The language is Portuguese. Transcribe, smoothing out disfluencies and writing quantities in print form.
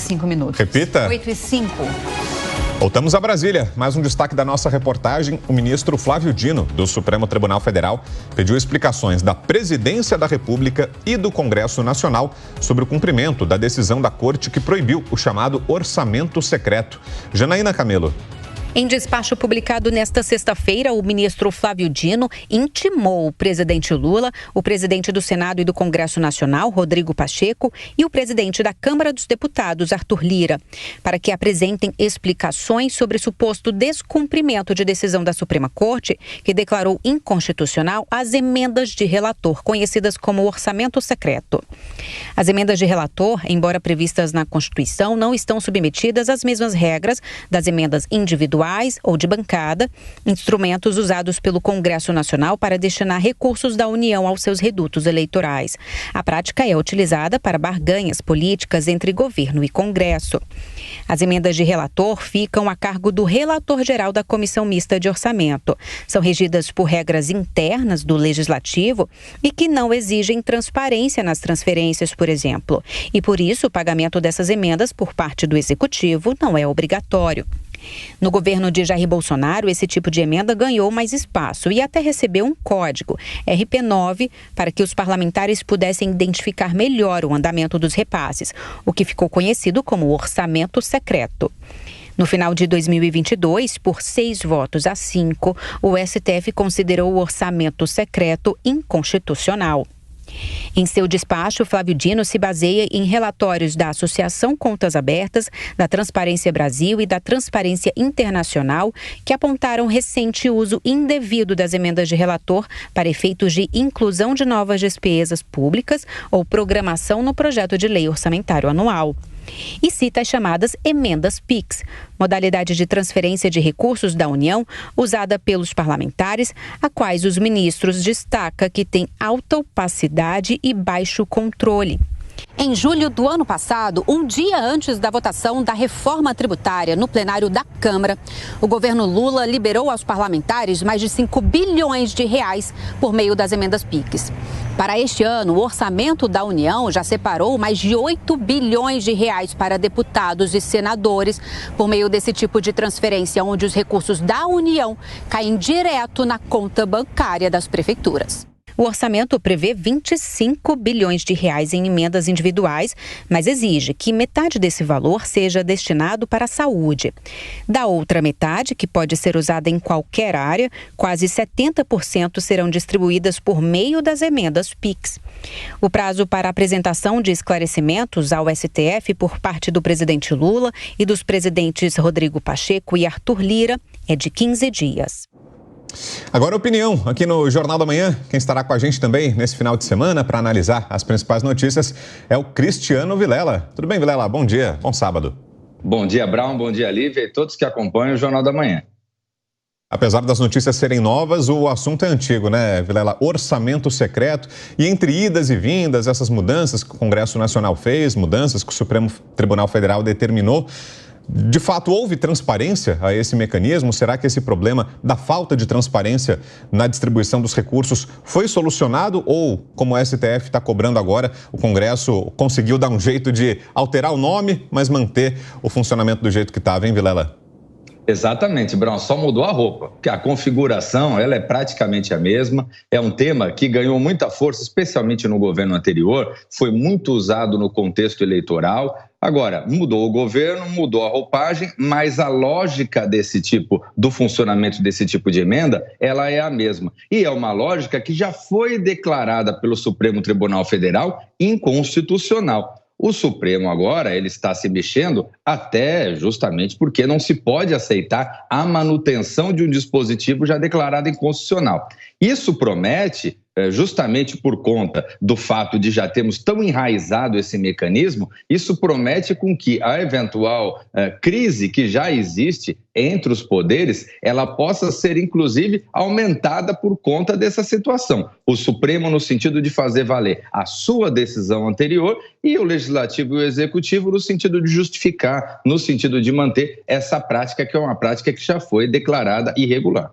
8h05. Repita. 8h05. Voltamos a Brasília. Mais um destaque da nossa reportagem. O ministro Flávio Dino, do Supremo Tribunal Federal, pediu explicações da Presidência da República e do Congresso Nacional sobre o cumprimento da decisão da Corte que proibiu o chamado orçamento secreto. Janaína Camelo. Em despacho publicado nesta sexta-feira, o ministro Flávio Dino intimou o presidente Lula, o presidente do Senado e do Congresso Nacional, Rodrigo Pacheco, e o presidente da Câmara dos Deputados, Arthur Lira, para que apresentem explicações sobre suposto descumprimento de decisão da Suprema Corte, que declarou inconstitucional as emendas de relator, conhecidas como orçamento secreto. As emendas de relator, embora previstas na Constituição, não estão submetidas às mesmas regras das emendas individuais ou de bancada, instrumentos usados pelo Congresso Nacional para destinar recursos da União aos seus redutos eleitorais. A prática é utilizada para barganhas políticas entre governo e Congresso. As emendas de relator ficam a cargo do relator geral da Comissão Mista de Orçamento. São regidas por regras internas do Legislativo e que não exigem transparência nas transferências, por exemplo. E por isso o pagamento dessas emendas por parte do Executivo não é obrigatório. No governo de Jair Bolsonaro, esse tipo de emenda ganhou mais espaço e até recebeu um código, RP9, para que os parlamentares pudessem identificar melhor o andamento dos repasses, o que ficou conhecido como orçamento secreto. No final de 2022, por 6 votos a 5, o STF considerou o orçamento secreto inconstitucional. Em seu despacho, Flávio Dino se baseia em relatórios da Associação Contas Abertas, da Transparência Brasil e da Transparência Internacional, que apontaram recente uso indevido das emendas de relator para efeitos de inclusão de novas despesas públicas ou programação no projeto de lei orçamentário anual. E cita as chamadas emendas PIX, modalidade de transferência de recursos da União usada pelos parlamentares, a quais os ministros destacam que tem alta opacidade e baixo controle. Em julho do ano passado, um dia antes da votação da reforma tributária no plenário da Câmara, o governo Lula liberou aos parlamentares mais de 5 bilhões de reais por meio das emendas PIX. Para este ano, o orçamento da União já separou mais de 8 bilhões de reais para deputados e senadores por meio desse tipo de transferência, onde os recursos da União caem direto na conta bancária das prefeituras. O orçamento prevê 25 bilhões de reais em emendas individuais, mas exige que metade desse valor seja destinado para a saúde. Da outra metade, que pode ser usada em qualquer área, quase 70% serão distribuídas por meio das emendas PIX. O prazo para apresentação de esclarecimentos ao STF por parte do presidente Lula e dos presidentes Rodrigo Pacheco e Arthur Lira é de 15 dias. Agora a opinião, aqui no Jornal da Manhã. Quem estará com a gente também nesse final de semana para analisar as principais notícias é o Cristiano Vilela. Tudo bem, Vilela? Bom dia, bom sábado. Bom dia, Brown, bom dia, Lívia e todos que acompanham o Jornal da Manhã. Apesar das notícias serem novas, o assunto é antigo, né, Vilela? Orçamento secreto. E entre idas e vindas, essas mudanças que o Congresso Nacional fez, mudanças que o Supremo Tribunal Federal determinou, de fato, houve transparência a esse mecanismo? Será que esse problema da falta de transparência na distribuição dos recursos foi solucionado? Ou, como o STF está cobrando agora, o Congresso conseguiu dar um jeito de alterar o nome, mas manter o funcionamento do jeito que estava, hein, Vilela? Exatamente, Brown, só mudou a roupa, porque a configuração ela é praticamente a mesma, é um tema que ganhou muita força, especialmente no governo anterior, foi muito usado no contexto eleitoral. Agora, mudou o governo, mudou a roupagem, mas a lógica desse tipo, do funcionamento desse tipo de emenda, ela é a mesma. E é uma lógica que já foi declarada pelo Supremo Tribunal Federal inconstitucional. O Supremo agora, ele está se mexendo até justamente porque não se pode aceitar a manutenção de um dispositivo já declarado inconstitucional. Isso promete, justamente por conta do fato de já termos tão enraizado esse mecanismo, isso promete com que a eventual crise que já existe entre os poderes, ela possa ser, inclusive, aumentada por conta dessa situação. O Supremo no sentido de fazer valer a sua decisão anterior e o Legislativo e o Executivo no sentido de justificar, no sentido de manter essa prática, que é uma prática que já foi declarada irregular.